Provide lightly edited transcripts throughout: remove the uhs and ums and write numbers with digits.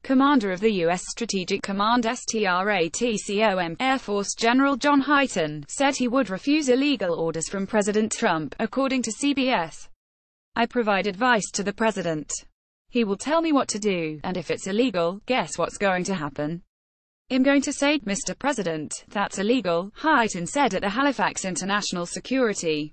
Commander of the U.S. Strategic Command STRATCOM, Air Force General John Hyten, said he would refuse illegal orders from President Trump, according to CBS. "I provide advice to the president. He will tell me what to do, and if it's illegal, guess what's going to happen? I'm going to say, Mr. President, that's illegal," Hyten said at the Halifax International Security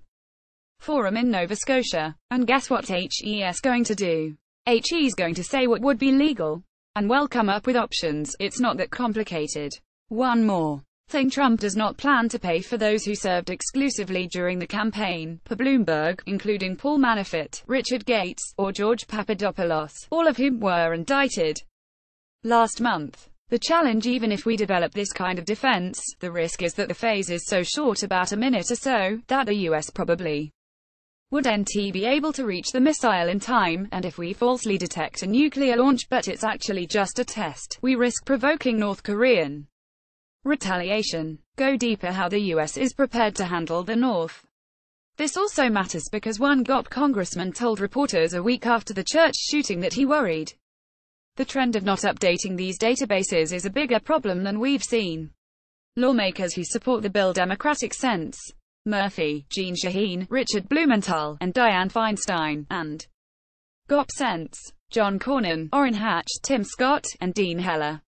Forum in Nova Scotia. "And guess what HE's going to do? HE's going to say what would be legal. And we'll come up with options. It's not that complicated." One more thing: Trump does not plan to pay for those who served exclusively during the campaign, per Bloomberg, including Paul Manafort, Richard Gates, or George Papadopoulos, all of whom were indicted last month. "The challenge, even if we develop this kind of defense, the risk is that the phase is so short, about a minute or so, that the US probably wouldn't be able to reach the missile in time, and if we falsely detect a nuclear launch but it's actually just a test, we risk provoking North Korean retaliation." Go deeper: how the US is prepared to handle the North. This also matters because one GOP congressman told reporters a week after the church shooting that he worried the trend of not updating these databases is a bigger problem than we've seen. Lawmakers who support the bill, Democratic Sense Murphy, Jeanne Shaheen, Richard Blumenthal, and Dianne Feinstein, and GOP Sense John Cornyn, Orrin Hatch, Tim Scott, and Dean Heller.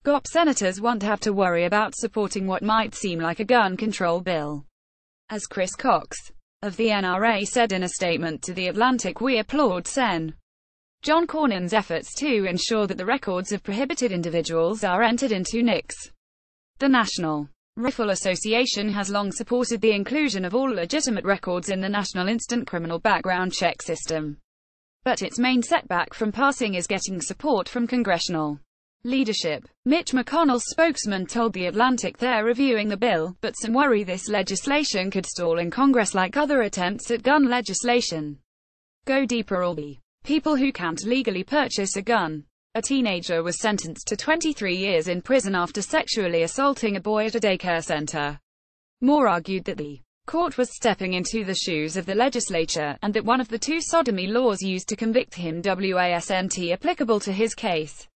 GOP senators won't have to worry about supporting what might seem like a gun control bill. As Chris Cox of the NRA said in a statement to The Atlantic, "We applaud Sen. John Cornyn's efforts to ensure that the records of prohibited individuals are entered into NICS. The National Rifle Association has long supported the inclusion of all legitimate records in the National Instant Criminal Background Check system. But its main setback from passing is getting support from congressional leadership." Mitch McConnell's spokesman told The Atlantic they're reviewing the bill, but some worry this legislation could stall in Congress like other attempts at gun legislation. Go deeper: all the people who can't legally purchase a gun. A teenager was sentenced to 23 years in prison after sexually assaulting a boy at a daycare center. Moore argued that the court was stepping into the shoes of the legislature, and that one of the two sodomy laws used to convict him wasn't applicable to his case.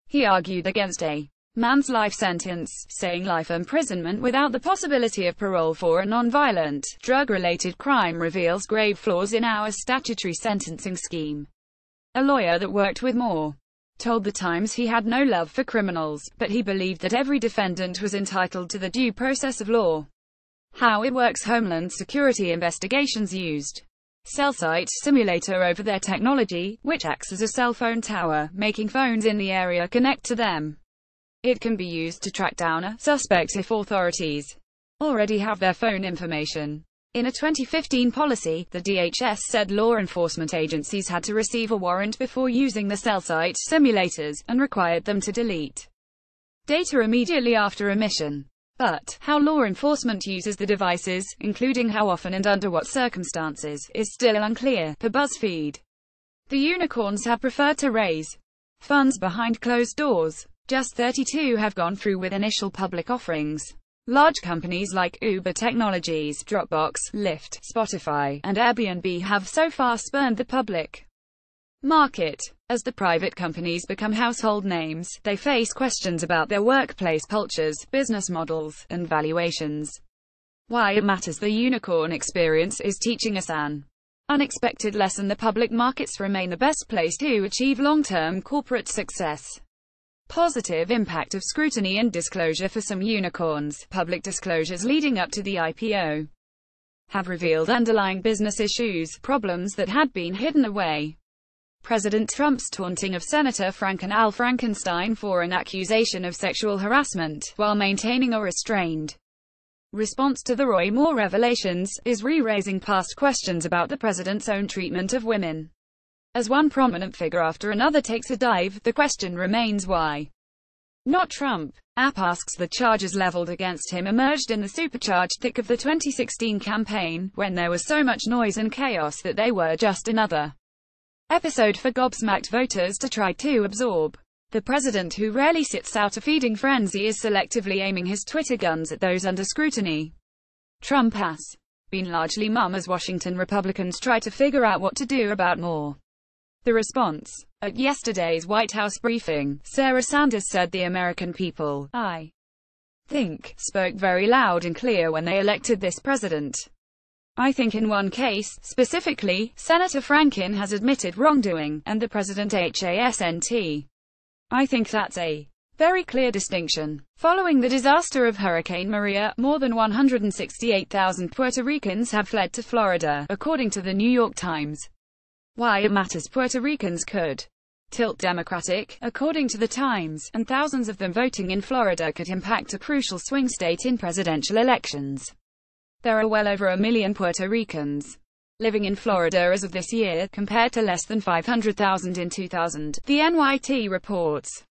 He argued against a man's life sentence, saying life imprisonment without the possibility of parole for a non-violent, drug-related crime reveals grave flaws in our statutory sentencing scheme. A lawyer that worked with Moore told The Times he had no love for criminals, but he believed that every defendant was entitled to the due process of law. How it works: Homeland Security investigations used cell site simulator over their technology, which acts as a cell phone tower, making phones in the area connect to them. It can be used to track down a suspect if authorities already have their phone information. In a 2015 policy, the DHS said law enforcement agencies had to receive a warrant before using the cell site simulators, and required them to delete data immediately after a mission. But how law enforcement uses the devices, including how often and under what circumstances, is still unclear, per BuzzFeed. The unicorns have preferred to raise funds behind closed doors. Just 32 have gone through with initial public offerings. Large companies like Uber Technologies, Dropbox, Lyft, Spotify, and Airbnb have so far spurned the public market. As the private companies become household names, they face questions about their workplace cultures, business models, and valuations. Why it matters: the unicorn experience is teaching us an unexpected lesson. The public markets remain the best place to achieve long-term corporate success. Positive impact of scrutiny and disclosure for some unicorns. Public disclosures leading up to the IPO have revealed underlying business issues, problems that had been hidden away. President Trump's taunting of Senator Frank and Al Frankenstein for an accusation of sexual harassment, while maintaining a restrained response to the Roy Moore revelations, is re-raising past questions about the president's own treatment of women. As one prominent figure after another takes a dive, the question remains: why not Trump? App asks. The charges leveled against him emerged in the supercharged thick of the 2016 campaign, when there was so much noise and chaos that they were just another episode for gobsmacked voters to try to absorb. The president, who rarely sits out a feeding frenzy, is selectively aiming his Twitter guns at those under scrutiny. Trump has been largely mum as Washington Republicans try to figure out what to do about Moore. The response. At yesterday's White House briefing, Sarah Sanders said the American people, I think, spoke very loud and clear when they elected this president. I think in one case, specifically, Senator Franken has admitted wrongdoing, and the president hasn't. I think that's a very clear distinction. Following the disaster of Hurricane Maria, more than 168,000 Puerto Ricans have fled to Florida, according to the New York Times. Why it matters: Puerto Ricans could tilt Democratic, according to the Times, and thousands of them voting in Florida could impact a crucial swing state in presidential elections. There are well over 1 million Puerto Ricans living in Florida as of this year, compared to less than 500,000 in 2000, the NYT reports.